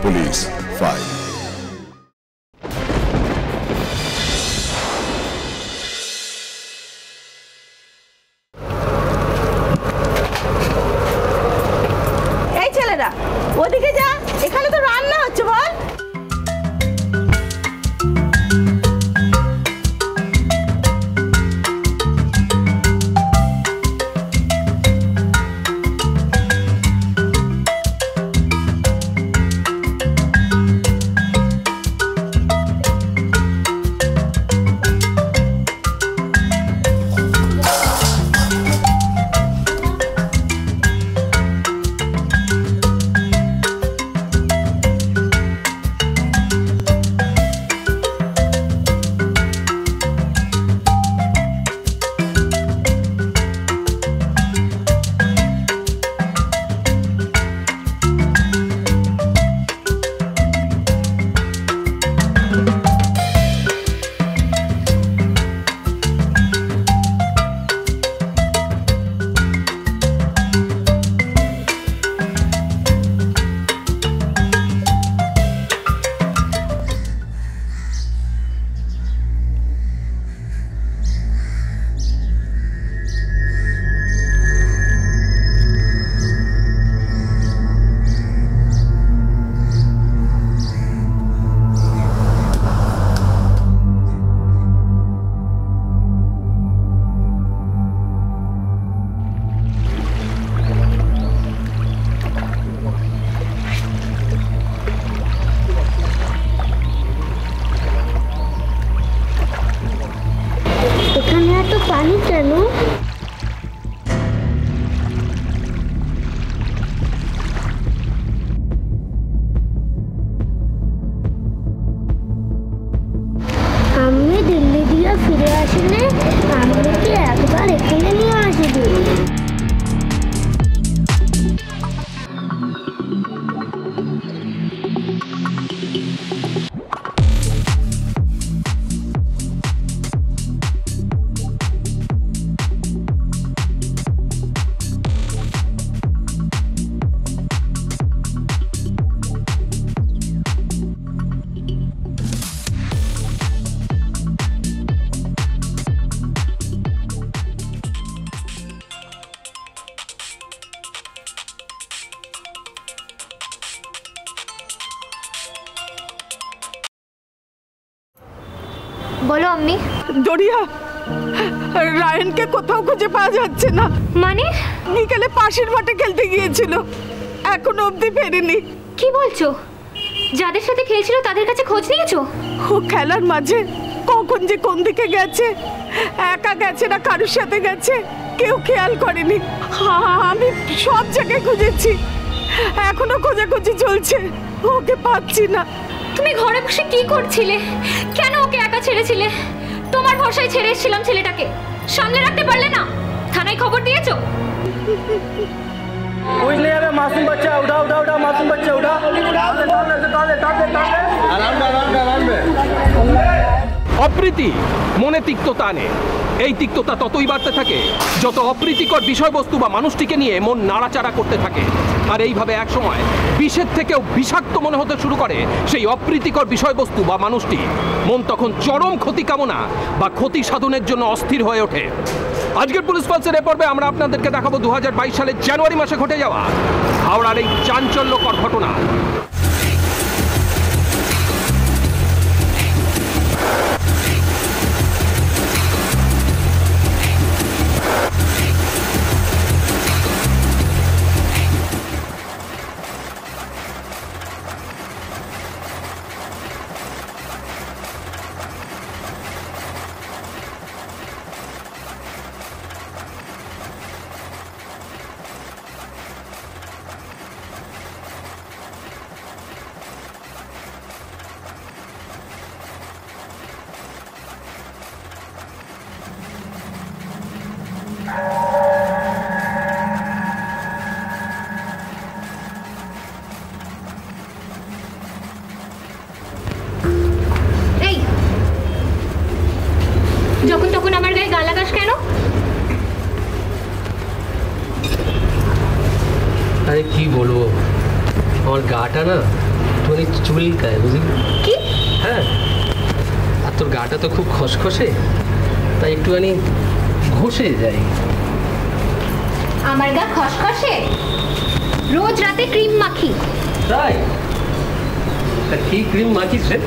Police file. এই ছেলেরা ওদিকে যা, এখানে তো রান্না হচ্ছে বল। পানি কেন? আমি দিল্লি দিয়ে ফিরে আসলে আমাকে একবার এখানে নিয়ে আসবি। বলো আম্মি। দরিয়া, রায়নকে কোথাও খুঁজে পাওয়া যাচ্ছে না। মানে? বিকেলে পাশের মাঠে খেলতে গিয়েছিল, এখনো অবধি ফেরেনি। কি বলছো? যাদের সাথে খেলছিল তাদের কাছে খোঁজ নিয়েছো? ও খেলার মাঝে কখন যে কোন দিকে গেছে, একা গেছে না কারোর সাথে গেছে, কেউ খেয়াল করেনি। আমি সব জায়গায় খুঁজেছি, এখনো খোঁজাখুঁজি চলছে, ওকে পাচ্ছি না। তুমি ঘরে বসে কি করছিলে? কেন ওকে একা ছেড়েছিলে? তোমার ভরসায় ছেড়ে এসেছিলাম ছেলেটাকে, সামনে রাখতে পারলে না? থানায় খবর দিয়েছো? कुछ नहीं है, मासूम बच्चा। उठा उठा उठा, मासूम बच्चा उठा। অপ্রীতি মনে তিক্ততা আনে। এই তিক্ততা ততই বাড়তে থাকে যত অপ্রীতিকর বিষয়বস্তু বা মানুষটিকে নিয়ে মন নাড়াচাড়া করতে থাকে। আর এইভাবে এক সময় বিষের থেকেও বিষাক্ত মনে হতে শুরু করে সেই অপ্রীতিকর বিষয়বস্তু বা মানুষটি। মন তখন চরম ক্ষতি কামনা বা ক্ষতি সাধনের জন্য অস্থির হয়ে ওঠে। আজকের পুলিশ পালসের এ পর্বে আমরা আপনাদেরকে দেখাবো 2022 সালের জানুয়ারি মাসে ঘটে যাওয়া হাওড়ার এই চাঞ্চল্যকর ঘটনা। যখন তখন আমার গায়ে গা লাগাস কেন? আরে কি বলবো, আমার গাটা না পুরো একটুখানি চুলকায়, বুঝলি? কি? হ্যাঁ, আর তোর গাটা তো খুব খসখসে, তাই একটুখানি ঘষে যাই। আমার গা খসখসে? রোজ রাতে ক্রিম মাখি। তাই? তা কি ক্রিম মাখিস রে?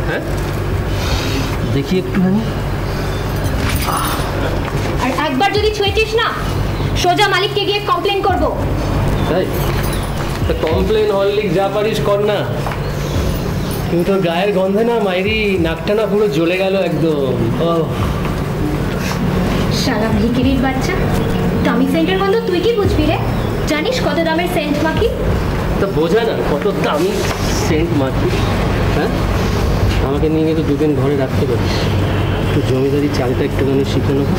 হ্যাঁ, দেখি একটুখানি। আর একবার যদি ছুঁয়েছিস না, সোজা মালিককে গিয়ে কমপ্লেন করব। তাই? কমপ্লেন হরলিক যা পারিস কর না, কিন্তু তোর গায়ের গন্ধে না মাইরি নাকটা না পুরো জ্বলে গেল একদম। শালা ভিকিরির বাচ্চা, দামি সেন্টের গন্ধ তুই কি বুঝবি রে? জানিস কত দামের সেন্ট মাখি? তা বোঝা না কত দামি সেন্ট মাখি। হ্যাঁ, আমাকে নিয়ে গিয়ে তো দুদিন ঘরে রাখতে পারিস, একটু জমিদারি চালটা একটুখানি শিখে নেবো।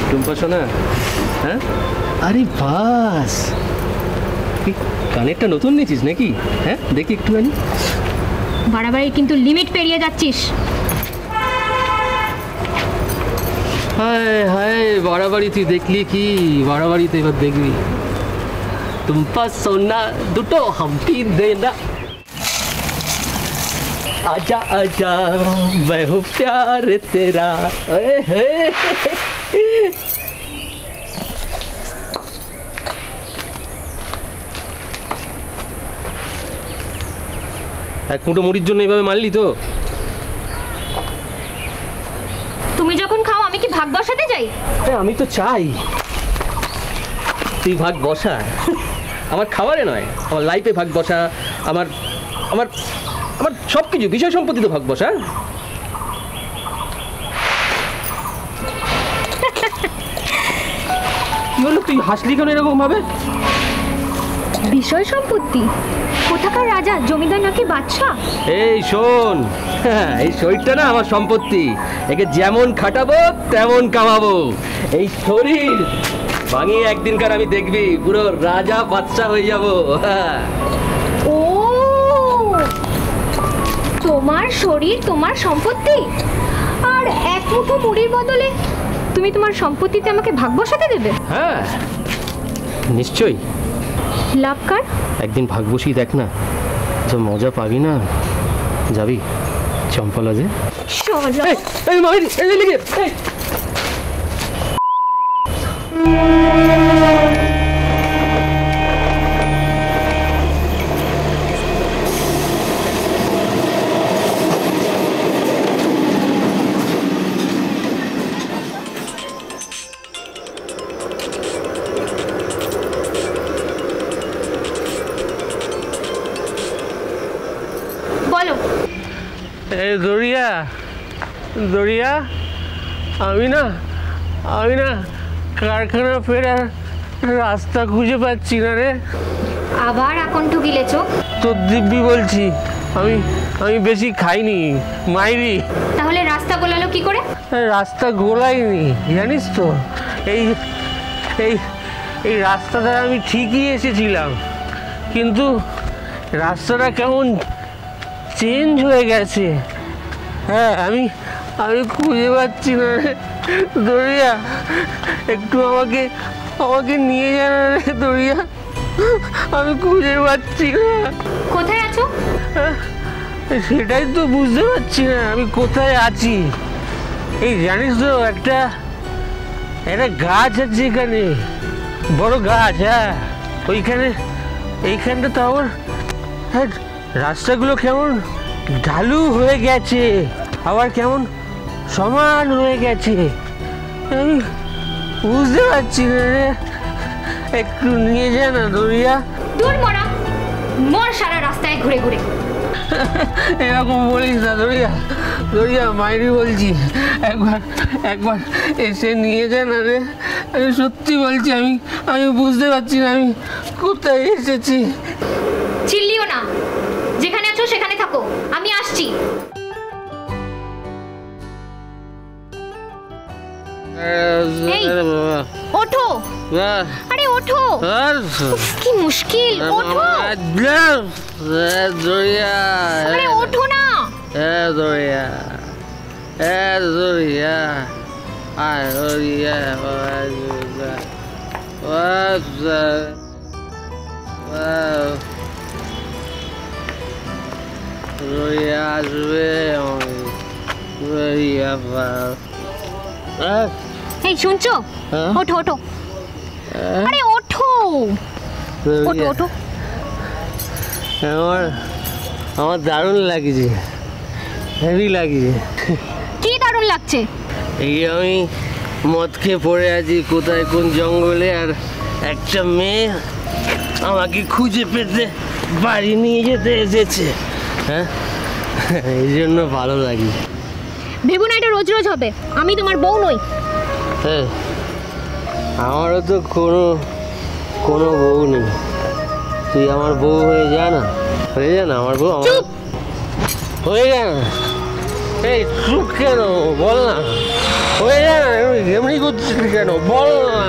টুম্পা শোনা, হ্যাঁ? আরে বাস, তুই কানেরটা নতুন নিয়েছিস নাকি? হ্যাঁ, দেখি একটুখানি। বাড়াবাড়ি কিন্তু লিমিট পেরিয়ে যাচ্ছিস। হায় হায়, বাড়াবাড়ি তুই দেখলি কি? বাড়াবাড়ি তো এবার দেখবি। টুম্পা সোনা দুটো হাম্পি দে না, आजा आजा मैं हूँ प्यार तेरा। এক মুঠো মুড়ির জন্য এইভাবে মারলি তো? তুমি যখন খাও আমি কি ভাগ বসাতে যাই? আমি তো চাই তুই ভাগ বসা, আমার খাবারে নয়, আমার লাইফে ভাগ বসা, আমার আমার আমার সব কিছু বিষয় সম্পত্তি তো ভাগ বসা। কি হলো, তুই হাসলি কেন এরকম ভাবে? বিষয় সম্পত্তি? কোথাকার রাজা, জমিদার নাকি বাদশা? এই শোন, এই শরীরটা না আমার সম্পত্তি, একে যেমন খাটাবো তেমন কামাবো। এই শরীর ভাঙিয়ে একদিনকার আমি দেখবি পুরো রাজা বাদশা হয়ে যাবো। ও, তোমার শরীর তোমার সম্পত্তি, আর এক মুঠো মুড়ির বদলে তুমি তোমার সম্পত্তিতে আমাকে ভাগ বসাতে দেবে? হ্যাঁ নিশ্চয়ই। লাভ কার? একদিন ভাগ বসিয়ে দেখ না, যা মজা পাবি না। যাবি চম্পলাজে? বলো। এই দরিয়া, দরিয়া, আমি না কারখানা ফেরার রাস্তা খুঁজে পাচ্ছি না রে। আবার আকণ্ঠ গিলেছ? তোর দিব্যি বলছি, আমি বেশি খাইনি মাইরি। তাহলে রাস্তা গোলালো কি করে? রাস্তা গোলাইনি, জানিস তো, এই এই এই রাস্তাটা আমি ঠিকই এসেছিলাম, কিন্তু রাস্তাটা কেমন চেঞ্জ হয়ে গেছে। হ্যাঁ, আমি খুঁজে পাচ্ছি না রে দরিয়া, একটু আমাকে নিয়ে যা না রে দরিয়া, আমি খুঁজে পাচ্ছি না। কোথায় আছো? সেটাই তো বুঝতে পারছি না আমি কোথায় আছি। এই জানিস তো, একটা গাছ আছে এখানে, বড় গাছ। হ্যাঁ, এইখানটা তো আমার, হ্যাঁ, রাস্তাগুলো কেমন ঢালু হয়ে গেছে, আবার কেমন সমান হয়ে গেছে, আমি বুঝতে পারছি না রে, একটু নিয়ে যা না দরিয়া। দূর মরা, মর সারা রাস্তায় ঘুরে ঘুরে। এরকম বলিস না দরিয়া, দরিয়া মাইরি বলছি, একবার এসে নিয়ে যা না রে। আমি সত্যি বলছি, আমি বুঝতে পারছি না আমি কোথায় এসেছি। চিল্লিও না, যেখানে আছো সেখানে থাকো, আমি আসছি। এই, ওঠো, আরে ওঠো, কি মুশকিল, ওঠো, দরিয়া, আরে ওঠো না। দরিয়া, দরিয়া, দরিয়া, আসবে এই শুনছো? ওঠো ওঠো, আরে ওঠো ওঠো ওঠো। আমার দারুণ লাগছে, হেভি লাগছে। কি দারুণ লাগছে? এই আমি মদ খেয়ে পড়ে আছি কোথায় কোন জঙ্গলে, আর একটা মেয়ে আমাকে খুঁজে পেতে বাড়ি নিয়ে যেতে এসেছে। হ্যাঁ, এই জন্য ভালো লাগে। ভেবো না এটা রোজ রোজ হবে, আমি তোমার বউ নই। হ্যাঁ, আমারও তো কোনো বউ নেই, তুই আমার বউ হয়ে যা না, হয়ে যা না আমার বউ, হয়ে যা না। এই চুপ কেন, বল না, হয়ে যা না, এমনি করছিস কেন, বল না।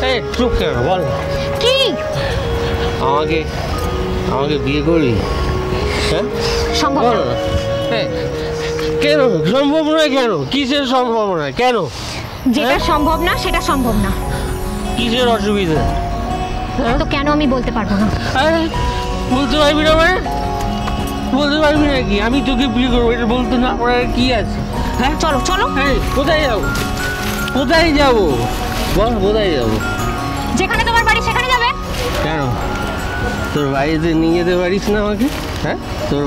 এই চুপ কেন, বল না। কি? আমাকে বিয়ে করবি? হ্যাঁ, সম্ভব বল না। না। কেন সম্ভব নয়? কেন, কিসের সম্ভব নয়? কেন? যেটা সম্ভব না সেটা সম্ভব না। কিসের অসুবিধা? তো কেন আমি বলতে পারবো না? বলতে পারবি না মানে? বলতে পারবি নাকি আমি তোকে বিয়ে করবো? এটা বলতে না পারার কি আছে? হ্যাঁ, চলো চলো। কোথায় যাবো? কোথায় যাবো বল, কোথায় যাবো? যেখানে তোমার বাড়ি সেখানে যাবে। কেন, তোর বাড়িতে নিয়ে যেতে পারিস না আমাকে? হ্যাঁ, তোর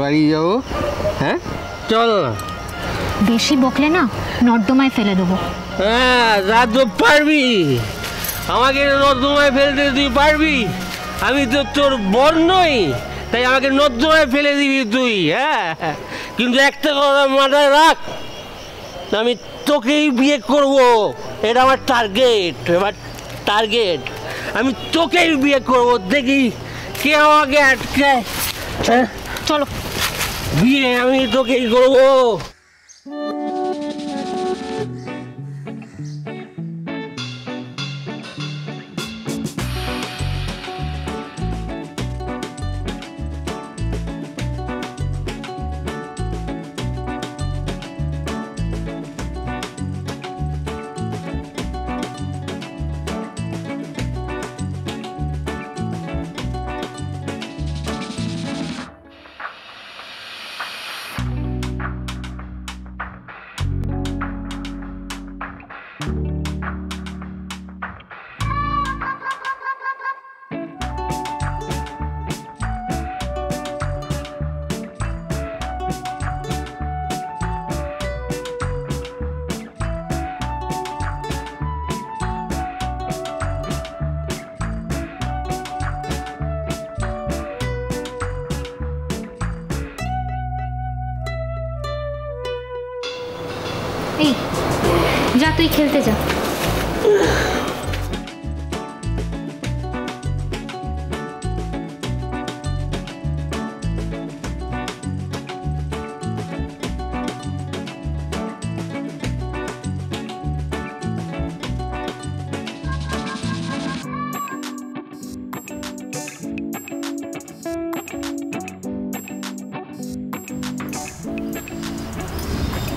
বাড়ি যাবো। হ্যাঁ, চল না। বেশি বকলে না নর্দমায় ফেলে দেবো। হ্যাঁ, তা তো পারবি, আমাকে নর্দমায় ফেলতে তুই পারবি? আমি তো তোর বর নই, তাই আমাকে নর্দমায় ফেলে দিবি তুই? হ্যাঁ, কিন্তু একটা কথা মাথায় রাখ, আমি তোকেই বিয়ে করব, এটা আমার টার্গেট। আমি তোকেই বিয়ে করব, দেখি কে আমাকে আটকায়। হ্যাঁ, চলো। বিয়ে আমি তোকেই করবো। এই যা, তুই খেলতে যা।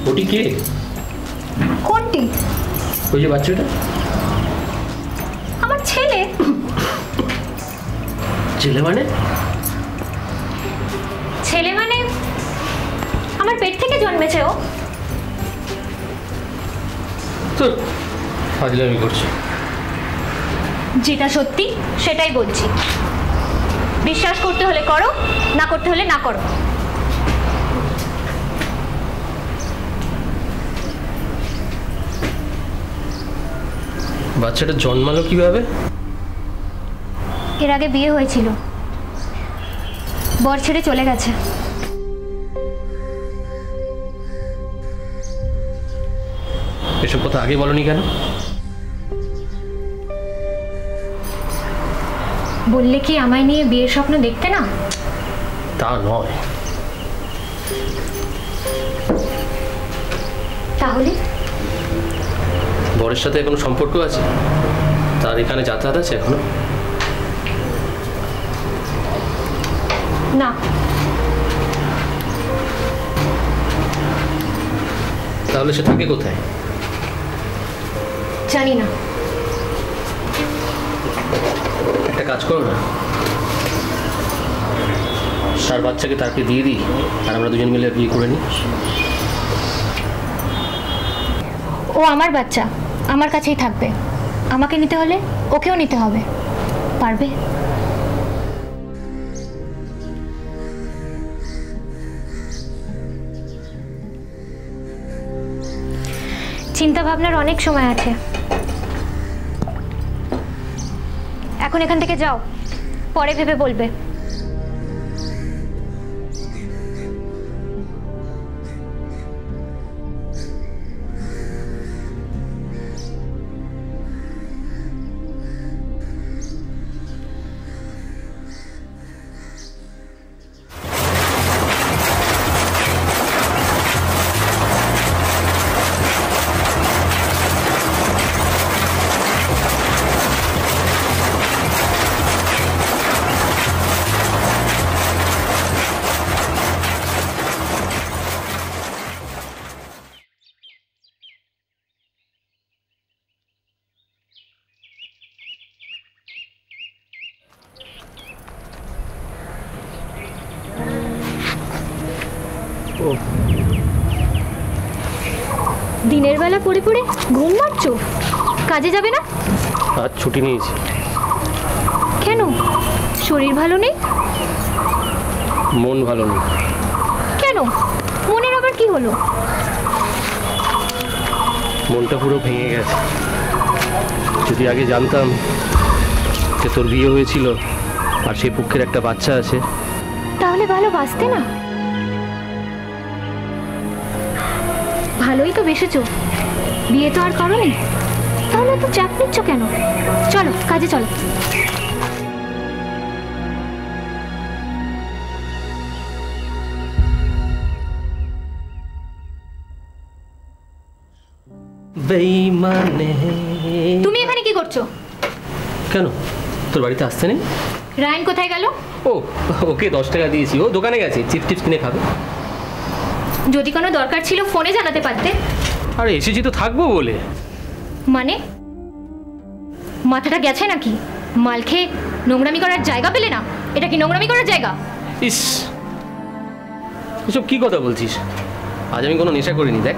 ওটি কে? কোনটি? ওই যে বাচ্চাটা। আমার ছেলে। ছেলে মানে? ছেলে মানে আমার পেট থেকে জন্মেছে ও। তো ফাজলামি করছি। যেটা সত্যি সেটাই বলছি, বিশ্বাস করতে হলে করো, না করতে হলে না করো। বাচ্চাটা জন্মালো কিভাবে? এর আগে বিয়ে হয়েছিল, বর ছেড়ে চলে গেছে। এসব কথা আগে বলনি কেন? বললে কি আমায় নিয়ে বিয়ের স্বপ্ন দেখতে না? তা নয়। তাহলে বরের সাথে কোনো সম্পর্ক আছে? তার এখানে যাতায়াত আছে এখনো? না। তাহলে সে থাকে কোথায়? জানি না। একটা কাজ করো না, তার বাচ্চাকে তাকে দিয়ে দিই আর আমরা দুজন মিলে বিয়ে করে নিই। ও আমার বাচ্চা, আমার কাছেই থাকবে। আমাকে নিতে হলে ওকেও নিতে হবে। পারবে? চিন্তা ভাবনার অনেক সময় আছে। এখন এখান থেকে যাও, পরে ভেবে বলবে। দিনের বেলা পড়ে পড়ে ঘুম মারছো? কাজে যাবে না? আজ ছুটি নিয়েছি। কেন? শরীর ভালো নেই? মন ভালো নেই। কেন? মনের আবার কি হলো? মনটা পুরো ভেঙে গেছে। যদি আগে জানতাম যে তোর বিয়ে হয়েছিল আর সেই পক্ষের একটা বাচ্চা আছে, তাহলে ভালোবাসতে না? ভালোই তো বেসেছো, বিয়ে তো আর করোনি, তাহলে তো চাপ নিচ্ছ কেন? চলো কাজে চলো। বেঈমানে। তুমি এখানে কি করছো? কেন, তোর বাড়িতে আসতে নেই? রায়ন কোথায় গেল? ও, ওকে 10 টাকা দিয়েছি, ও দোকানে গেছে চিপস টিপস কিনে খাবে। যদি কোনো দরকার ছিল ফোনে জানাতে পারতে। আরে এসেছি তো থাকবো বলে। মানে মাথাটা গেছে নাকি? মাল খেয়ে নোংরামি করার জায়গা পেলে না? এটা কি নোংরামি করার জায়গা? ইস, এসব কি কথা বলছিস? আজ আমি কোনো নেশা করিনি। দেখ,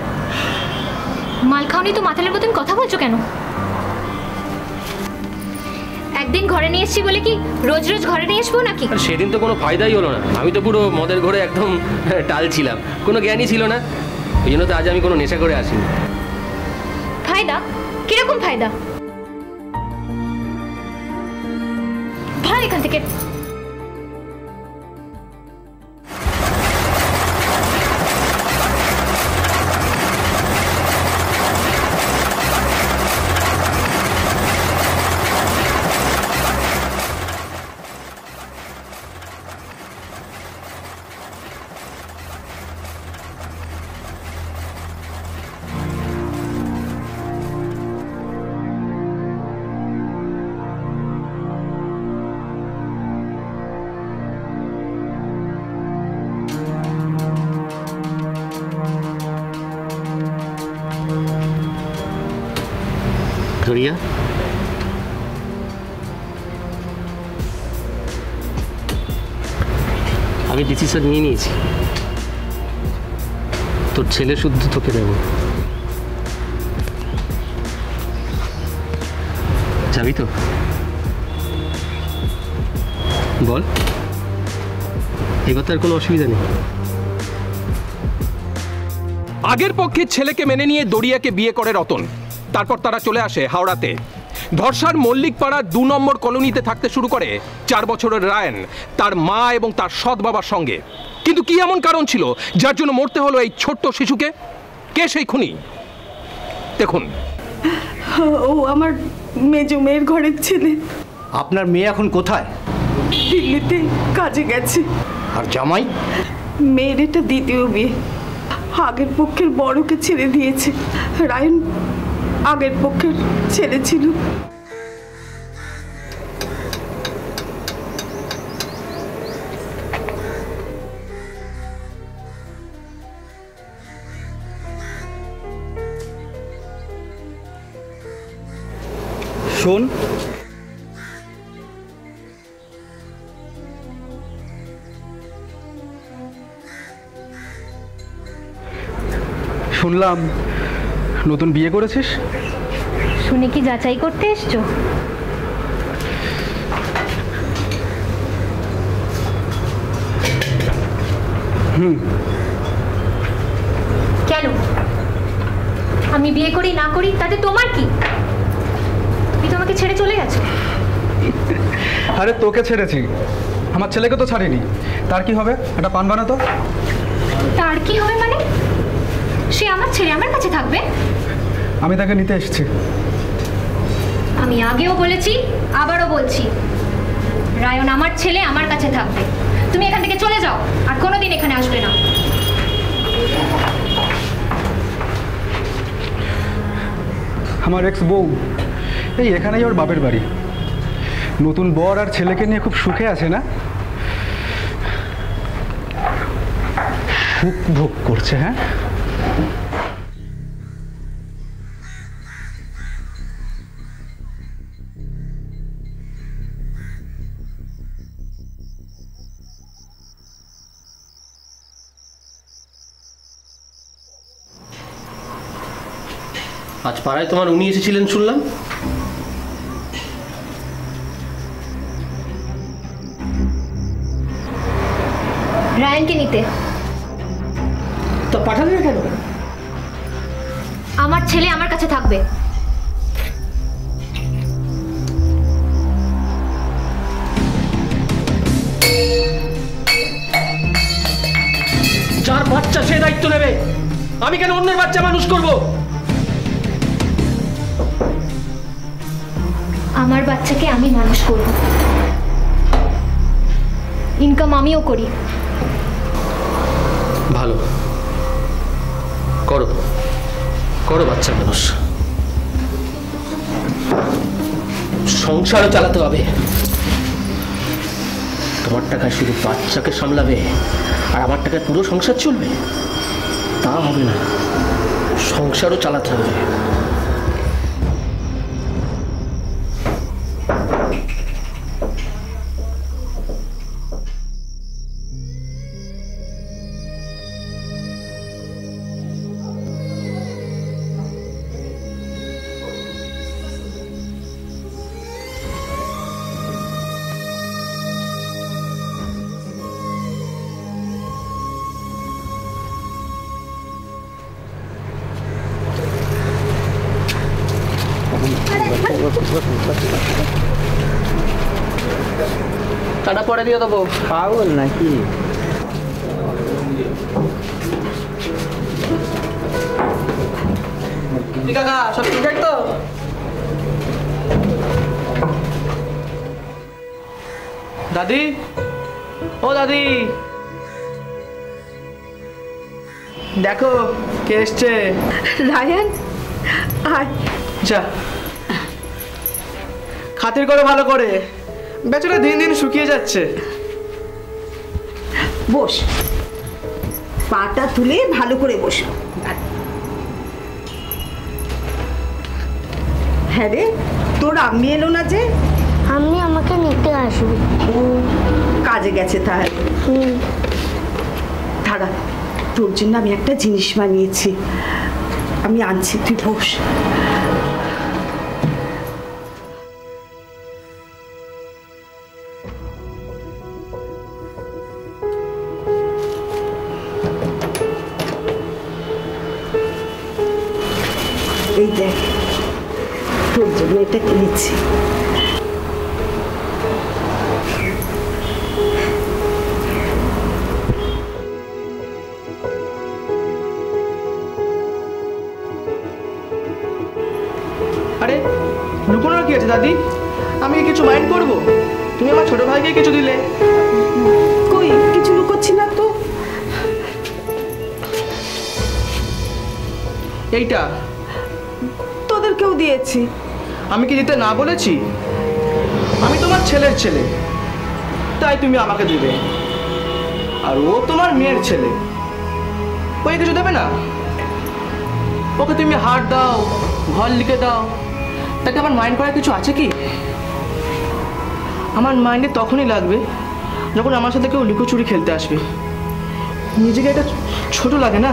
মাল খাওনি তো মাতালের মতন কথা বলছো কেন? একদিন ঘরে নিয়ে এসছি বলে কি রোজ রোজ ঘরে নিয়ে আসবো নাকি? আর সেদিন তো কোনো ফায়দাই হলো না। আমি তো পুরো মদের ঘরে একদম টাল ছিলাম, কোনো জ্ঞানই ছিল না। এই জন্য তো আজ আমি কোনো নেশা করে আসিনি। ফায়দা? কিরকম ফায়দা? ভাগ এখান থেকে। রিয়া, আমি ডিসিশন নিয়ে নিয়েছি, তোর ছেলে শুদ্ধ তোকে দেব। যাবি তো? বল, এই কথার কোনো অসুবিধা নেই। আগের পক্ষের ছেলেকে মেনে নিয়ে দরিয়াকে বিয়ে করে রতন। তারপর তারা চলে আসে হাওড়াতে। ধর্ষার মল্লিকপাড়া 2 নম্বর কলোনিতে থাকতে শুরু করে 4 বছরের রায়ন তার মা এবং তার সৎ বাবার সঙ্গে। কিন্তু কি এমন কারণ ছিল যার জন্য মরতে হলো এই ছোট্ট শিশুকে? কে সেই খুনি? দেখুন। ও আমার মেজো মেয়ের ঘরের ছেলে। আপনার মেয়ে এখন কোথায়? দিল্লিতে কাজে গেছে। আর জামাই? মেয়ের এটা দ্বিতীয় বিয়ে। আগের পক্ষের বড়কে ছেড়ে দিয়েছে। রায়ন আগের পক্ষের ছেলে ছিল। শোন, শুনলাম নতুন বিয়ে করেছিস। শুনে কি যাচাই করতে এসছো? কেন? আমি বিয়ে করি না করি তাতে তোমার কি? তুমি তো আমাকে ছেড়ে চলে গেছো। আরে তোকে ছেড়েছি, আমার ছেলেকে তো ছাড়িনি। তার কি হবে? একটা পান বানাতো। তার কি হবে মানে? সে আমার ছেলে আমার কাছে থাকবে? আমি তাকে নিতে এসেছি। আমি আগেও বলেছি, আবারও বলছি, রায়ন আমার ছেলে, আমার কাছে থাকবে। তুমি এখান থেকে চলে যাও, আর কোনোদিন এখানে আসবে না। আমার এক্স বউ এই এখানেই ওর বাপের বাড়ি। নতুন বর আর ছেলেকে নিয়ে খুব সুখে আছে না? সুখ ভোগ করছে। হ্যাঁ, আজ পাড়ায় তোমার উনি এসেছিলেন শুনলাম। রায়নকে নিতে। তা পাঠালে না কেন? আমার ছেলে আমার কাছে থাকবে। যার বাচ্চা সে দায়িত্ব নেবে। আমি কেন অন্যের বাচ্চা মানুষ করব? আমার বাচ্চাকে আমি মানুষ করব। ইনকাম আমিও করি। ভালো, করো করো বাচ্চা মানুষ। সংসারও চালাতে হবে। তোমার টাকায় শুধু বাচ্চাকে সামলাবে আর আমার টাকায় পুরো সংসার চলবে? তা হবে না, সংসারও চালাতে হবে। টাটা পরে দিয়ে দেবো। পাগল নাকি? কাকা সব ঠিকঠাক তো? দাদি, ও দাদি, দেখো কে এসছে। রায়ান, আয়। যা, খাতির করো ভালো করে, বেচারা দিন দিন শুকিয়ে যাচ্ছে। বস, পাটা তুলে ভালো করে বস। হ্যাঁ রে, তোর আম্মি এলো না যে? আমি আমাকে নিতে আসবি। ও কাজে গেছে তাহলে। দাঁড়া, তোর জন্য আমি একটা জিনিস বানিয়েছি, আমি আনছি, তুই বস। এই দেখ, তোর জন্য এটা কিনেছি। আরে লুকোনোর কি আছে দাদি? আমি কিছু মাইন্ড করবো? তুমি আমার ছোট ভাইকে কিছু দিলে। কই, কিছু লুকোচ্ছি না তো। এইটা তোদেরকেও দিয়েছি। আমি কি দিতে না বলেছি? আমি তোমার ছেলের ছেলে, তাই তুমি আমাকে দিবে। আর ও তোমার মেয়ের ছেলে, ওই কিছু দেবে না? ওকে তুমি হার দাও, ঘর লিখে দাও, তাকে আমার মাইন্ড করার কিছু আছে কি? আমার মাইন্ডে তখনই লাগবে যখন আমার সাথে কেউ লুকোচুরি খেলতে আসবে। নিজেকে একটা ছোট লাগে না?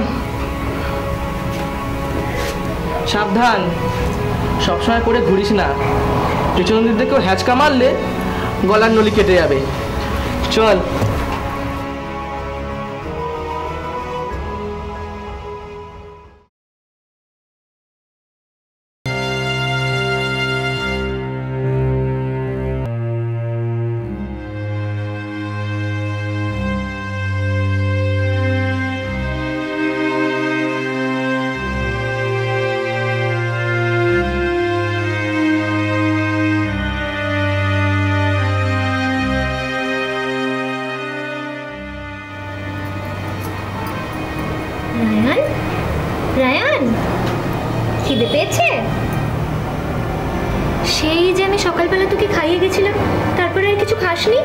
সাবধান, সবসময় করে ঘুরিস না, পেছন দিক থেকে কেউ হ্যাচকা মারলে গলার নলি কেটে যাবে। চল। রায়ান, রায়ান, খিদে পেয়েছে? সেই যে আমি সকালবেলা তোকে খাইয়ে গেছিলাম, তারপরে আর কিছু খাসনি?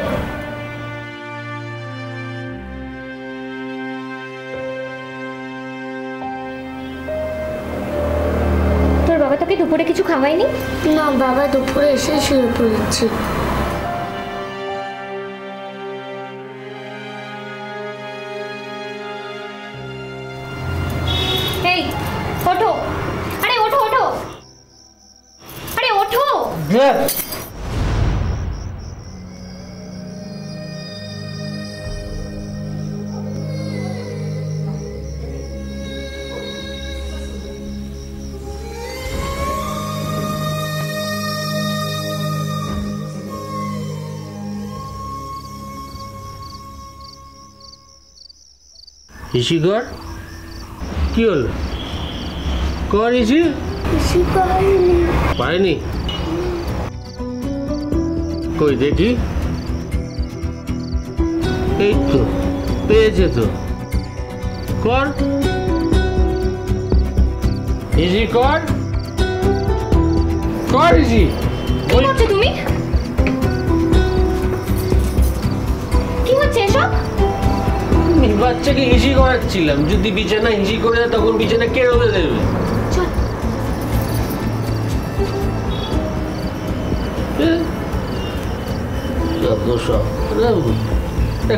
তোর বাবা তোকে দুপুরে কিছু খাওয়ায়নি? না বাবা, দুপুরে এসে শুয়ে পড়েছি। এই ওঠো, আরে ওঠো ওঠো, আরে ওঠো। ইশিকর, কি হলো? কর ইসি পারেনি? কই দেখি। এই তো পেয়েছে তো, কর ইসি, কর কর ইসি। কি করছো তুমি? কি হচ্ছে এসব? বাচ্চাকে হিসি করাচ্ছিলাম, যদি বিছানা হিসি করে দেয় তখন বিছানা কে রোদে দেবে?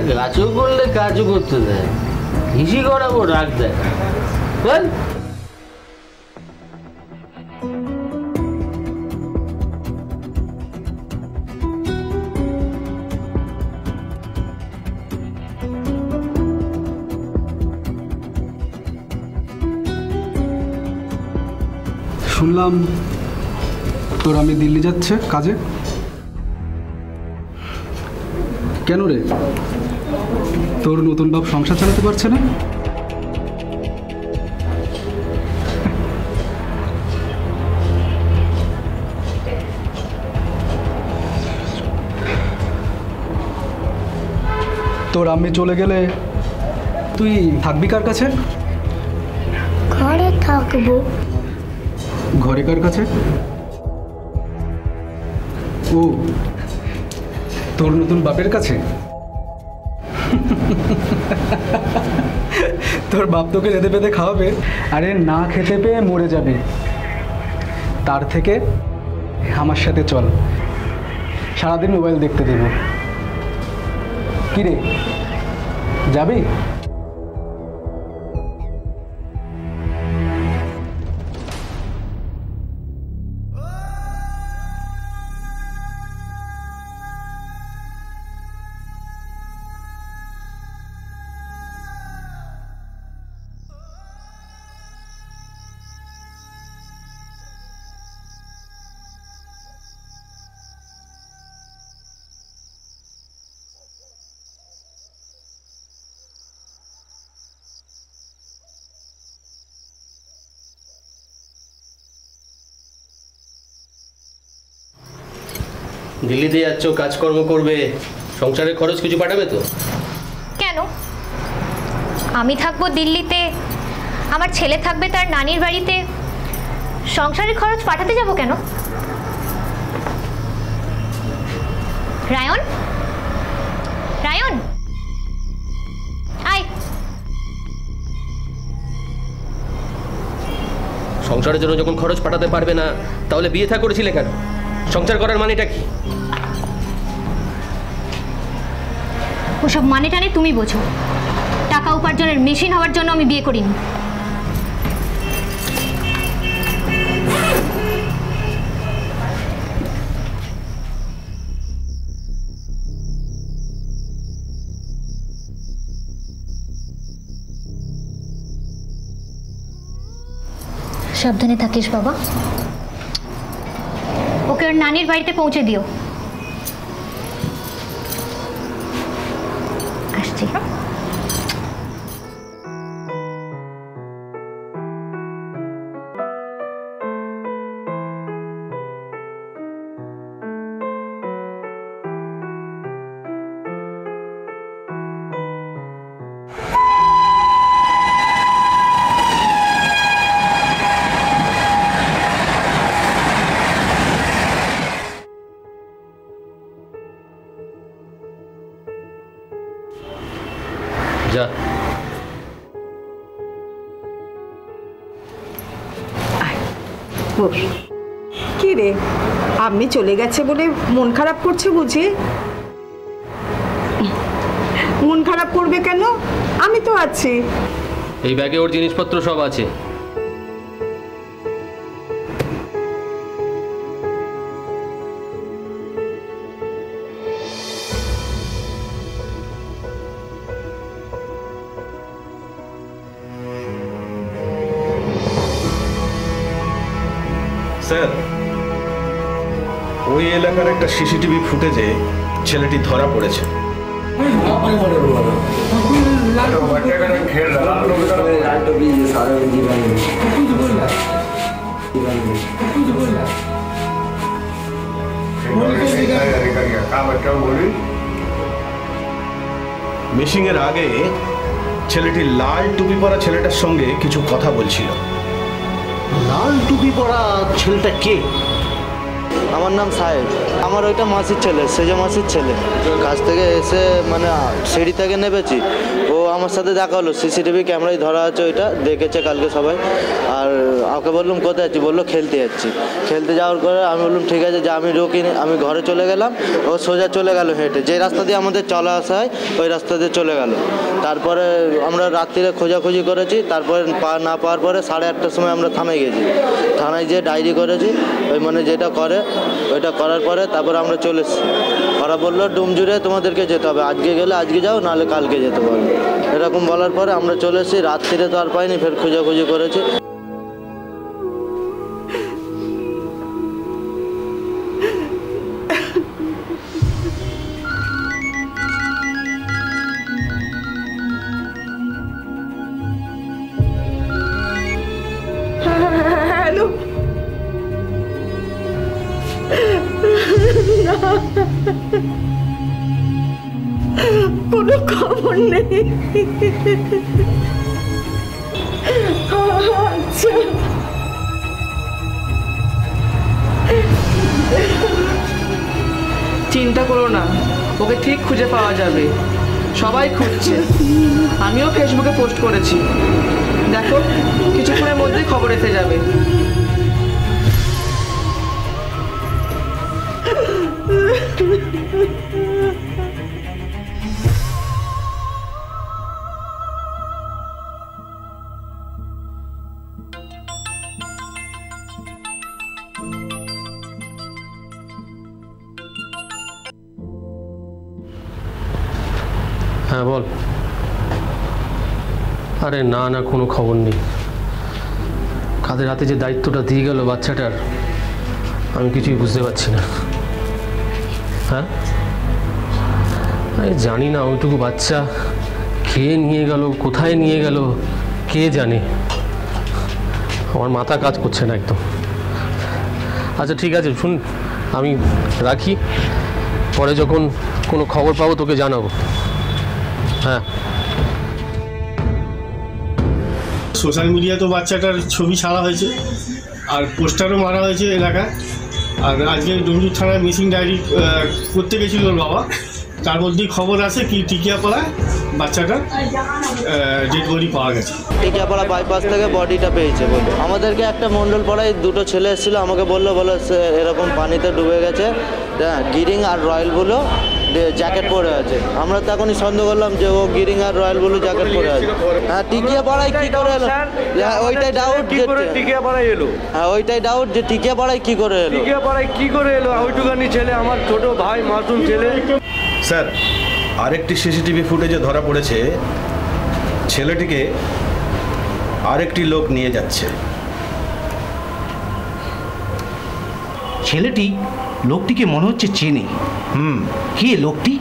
গাছও করলে কাজও করতে দেয়, হিসি করাবো রাগ দেয়। বল শুনলাম তোর আমি দিল্লি যাচ্ছে কাজে। কেন রে, তোর নতুন বাপ সংসার চালাতে পারছে না? তোর আম্মি চলে গেলে তুই থাকবি কার কাছে? ঘরে থাকবো। ঘরে কার কাছে? ও, তোর নতুন বাপের কাছে। তোর বাপ তোকে রেঁধে পেতে খাওয়াবে, আরে না খেতে পেয়ে মরে যাবে। তার থেকে আমার সাথে চল, সারাদিন মোবাইল দেখতে দেব। কি রে, যাবি? দিল্লিতে যাচ্ছ, কাজকর্ম করবে, সংসারের খরচ কিছু পাঠাবে তো? কেন? আমি থাকবো দিল্লিতে, আমার ছেলে থাকবে তার নানির বাড়িতে, সংসারের খরচ পাঠাতে যাব কেন? রায়ন, রায়ন, আয়। সংসারের জন্য যখন খরচ পাঠাতে পারবে না, তাহলে বিয়ে থা করেছিলে কেন? সংসার করার মানেটা কি? ওসব মানে টানে তুমি বোঝো। টাকা উপার্জনের মেশিন হওয়ার জন্য আমি বিয়ে করিনি। সাবধানে থাকিস বাবা। ওকে ওর নানির বাড়িতে পৌঁছে দিও। আসছি। যা। কি রে, আপনি চলে গেছে বলে মন খারাপ করছে বুঝি? মন খারাপ করবে কেন? আমি তো আছি। এই ব্যাগে ওর জিনিসপত্র সব আছে। স্যার, ওই এলাকার একটা সিসিটিভি ফুটেজে ছেলেটি ধরা পড়েছে। মিসিং এর আগে ছেলেটি লাল টুপি পরা ছেলেটার সঙ্গে কিছু কথা বলছিল। লাল টুপি পরা ছেলেটা কে? আমার নাম সাহেব। আমার ওইটা মাসির ছেলে, সেজে মাসির ছেলে। কাছ থেকে এসে মানে সিঁড়ি থেকে নেমেছি, ও আমার সাথে দেখা হলো। সিসিটিভি ক্যামেরায় ধরা আছে, ওইটা দেখেছে কালকে সবাই। আর ওকে বললাম কোথায় যাচ্ছি, বললো খেলতে যাচ্ছি। খেলতে যাওয়ার পরে আমি বললাম ঠিক আছে, যে আমি রুকিনি, আমি ঘরে চলে গেলাম। ও সোজা চলে গেল হেঁটে, যে রাস্তা দিয়ে আমাদের চলা আসা হয় ওই রাস্তা দিয়ে চলে গেল। তারপরে আমরা রাত্রিরে খোঁজাখুঁজি করেছি। তারপরে না পাওয়ার পরে 8:30টার সময় আমরা থানায় গেছি। থানায় যেয়ে ডায়েরি করেছি, ওই মানে যেটা করে ওইটা করার পরে তারপরে আমরা চলে এসেছি। ওরা বললো ডুমজুড়ে তোমাদেরকে যেতে হবে, আজকে গেলে আজকে যাও, নাহলে কালকে যেতে পারবে। এরকম বলার পরে আমরা চলে এসেছি। রাত্রিরে তো আর পাইনি, ফের খোঁজাখুঁজি করেছি। হ্যালো, কোনো খবর নেই। আচ্ছা, চিন্তা করো না, ওকে ঠিক খুঁজে পাওয়া যাবে। সবাই খুঁজছে, আমিও ফেসবুকে পোস্ট করেছি। দেখো কিছুক্ষণের মধ্যেই খবর এসে যাবে। হ্যাঁ বল। আরে না না, কোনো খবর নেই। কাদের হাতে যে দায়িত্বটা দিয়ে গেল বাচ্চাটার, আমি কিছুই বুঝতে পারছি না। হ্যাঁ, আরে জানি না, ওইটুকু বাচ্চা খেয়ে নিয়ে গেল, কোথায় নিয়ে গেল কে জানে। আমার মাথা কাজ করছে না একদম। আচ্ছা ঠিক আছে, শুন, আমি রাখি, পরে যখন কোনো খবর পাবো তোকে জানাবো। হ্যাঁ, সোশ্যাল মিডিয়া তো বাচ্চাটার ছবি ছাড়া হয়েছে, আর পোস্টারও মারা হয়েছে এলাকায়। আর আজকে ডুমজুর থানায় মিসিং ডায়েরি করতে গেছিল ওর বাবা, তার মধ্যেই খবর আছে কি টিকিয়াপাড়ায় বাচ্চাটার ডেড বডি পাওয়া গেছে। টিকিয়াপাড়া বাইপাস থেকে বডিটা পেয়েছে বলে আমাদেরকে একটা মণ্ডল পাড়ায় দুটো ছেলে এসেছিলো, আমাকে বললো এরকম পানিতে ডুবে গেছে, হ্যাঁ গিরিং আর রয়্যাল ব্লু জ্যাকেট পরে আছে। আমরা তখনই সন্দেহ করলাম যে ও গিরিং আর রয়্যাল ব্লু জ্যাকেট পরে আছে। হ্যাঁ টিকিয়াপাড়ায় কি করে এলো, ওইটাই ডাউট টিকিয়াপাড়ায় এলো। হ্যাঁ ওইটাই ডাউট যে টিকিয়াপাড়ায় কি করে এলো, টিকিয়াপাড়ায় কি করে এলো। ওইটুকানি ছেলে আমার ছোট ভাই, মাসুম ছেলে। স্যার আরেকটি সিসিটিভি ফুটেজে ধরা পড়েছে ছেলেটিকে আরেকটি লোক নিয়ে যাচ্ছে। ছেলেটি লোকটিকে মনে হচ্ছে চেনে। কে লোকটি?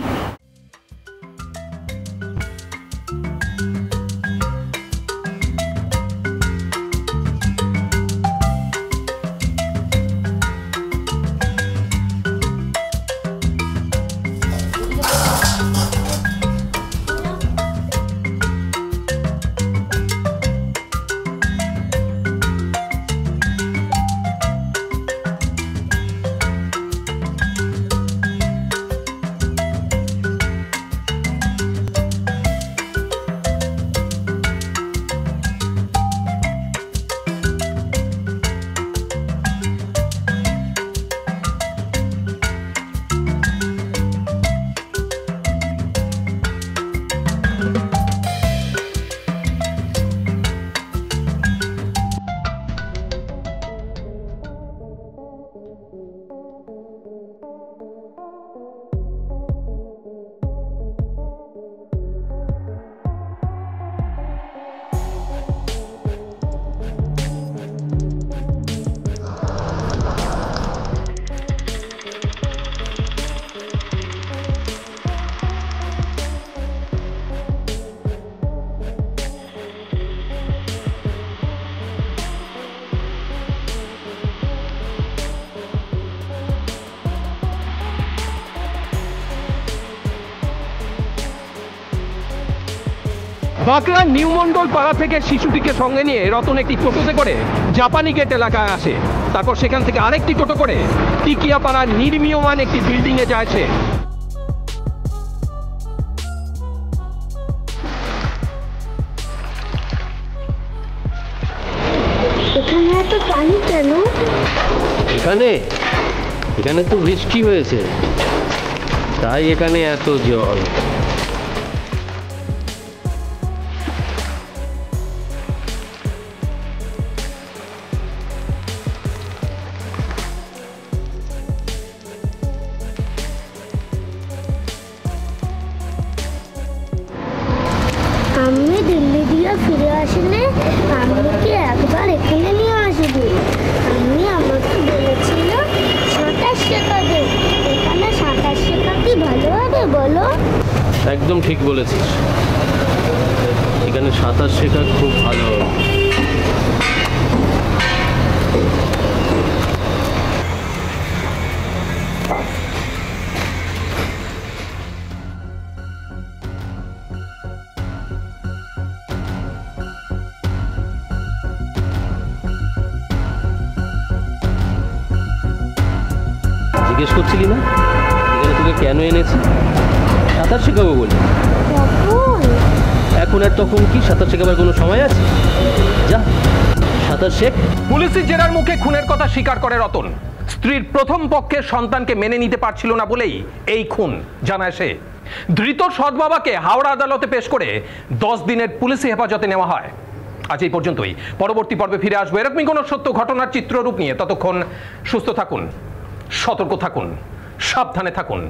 বাঁকড়া নিউ মন্ডল পাড়া থেকে শিশুটিকে সঙ্গে নিয়ে রতন একটি টোটোতে করে জাপানি গেট এলাকায় আসে। তারপর সেখান থেকে আরেকটি টোটো করে টিকিয়াপাড়ার নির্মীয়মান একটি বিল্ডিংয়ে যায় সে। এখানে এত পানি কেন? এখানে তো বৃষ্টি হয়েছে, তাই এখানে এত জল। আমি দিল্লি দিয়ে ফিরে আসলে আমাকে একবার এখানে নিয়ে আসবে। আমি আমাকে বলেছিল সাঁতার শেখাবে, এখানে সাঁতার শেখা কি ভালো হবে বলো? একদম ঠিক বলেছিস, এখানে সাঁতার শেখা খুব ভালো হবে। জিজ্ঞেস করছিলি না এখানে তোকে কেন এনেছি? সাঁতার শেখাবো বলে। এখন আর তখন কি সাঁতার শেখাবার কোনো সময় আছে? যা সাঁতার শেখ। পুলিশের জেরার মুখে খুনের কথা স্বীকার করে রতন। স্ত্রীর প্রথম পক্ষের সন্তানকে মেনে নিতে পারছিল না বলেই এই খুন জানায় সে। ধৃত সৎ বাবাকে হাওড়া আদালতে পেশ করে 10 দিনের পুলিশি হেফাজতে নেওয়া হয়। আজ এই পর্যন্তই। পরবর্তী পর্বে ফিরে আসবো এরকমই কোনো সত্য ঘটনার চিত্ররূপ নিয়ে। ততক্ষণ সুস্থ থাকুন, সতর্ক থাকুন, সাবধানে থাকুন।